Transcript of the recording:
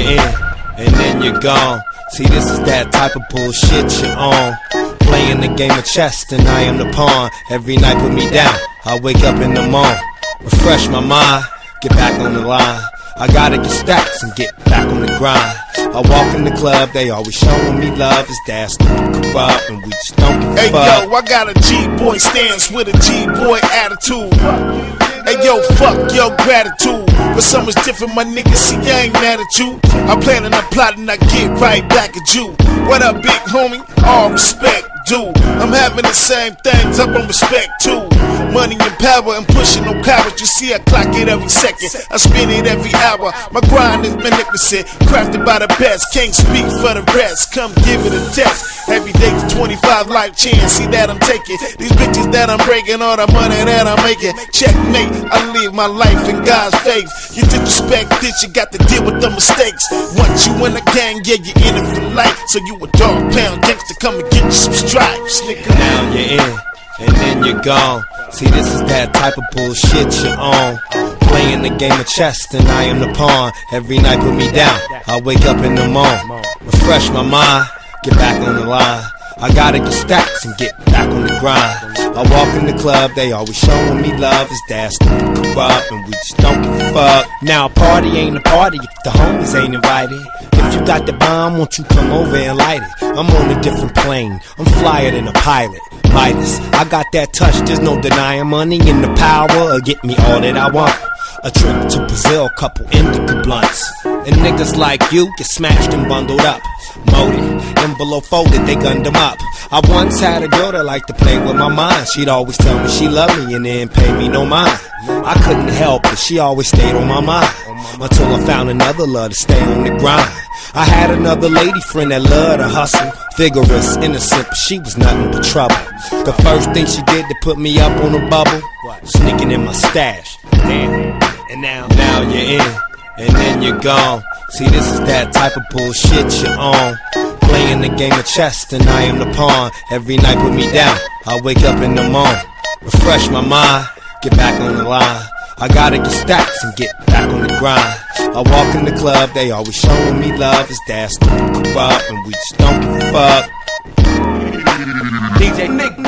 you're in, and then you're gone. See, this is that type of bullshit you're on. Playing the game of chess, and I am the pawn. Every night put me down, I wake up in the morning, refresh my mind, get back on the line. I gotta get stacks and get back on the grind. I walk in the club, they always showing me love. It's that stupid corrupt, and we just don't give a fuck. Hey yo, I got a G-boy stance with a G-boy attitude. Hey yo, fuck your gratitude. But so much different, my niggas, see I ain't mad at you. I'm planning, I'm plotting, I get right back at you. What up, big homie? All respect, dude. I'm having the same things, up on respect too. Money and power, and pushing no cowards. You see I clock it every second, I spend it every hour. My grind is magnificent, crafted by the best. Can't speak for the rest, come give it a test. Every day 25 life chance, see that I'm taking. These bitches that I'm breaking, all the money that I'm making. Checkmate, I live my life in God's faith. You disrespect this, you got to deal with the mistakes. Once you in the gang, yeah, you in it for life. So you a dog pound gangster, come and get you some stripes, nigga. Now you're in, and then you're gone. See, this is that type of bullshit you're on. Playing the game of chess, and I am the pawn. Every night put me down, I wake up in the morning, refresh my mind, get back on the line. I gotta get stacks and get back on the grind. I walk in the club, they always showing me love. It's that stupid corrupt, and we just don't give a fuck. Now a party ain't a party if the homies ain't invited. If you got the bomb, won't you come over and light it? I'm on a different plane, I'm flyer than a pilot. Midas, I got that touch, there's no denying. Money and the power get me all that I want. A trip to Brazil, couple indica blunts. And niggas like you get smashed and bundled up. Molded, envelope folded, they gunned them up. I once had a girl that liked to play with my mind. She'd always tell me she loved me and then pay me no mind. I couldn't help it, she always stayed on my mind. Until I found another love to stay on the grind. I had another lady friend that loved to hustle. Vigorous, innocent, but she was nothing but trouble. The first thing she did to put me up on a bubble, sneaking in my stash. Damn, and now you're in, and then you're gone. See, this is that type of bullshit you're on. Playing the game of chess, and I am the pawn. Every night put me down, I wake up in the morning, refresh my mind, get back on the line. I gotta get stacks and get back on the grind. I walk in the club, they always showing me love. It's that stupid corrupt, and we just don't give a fuck. DJ Nick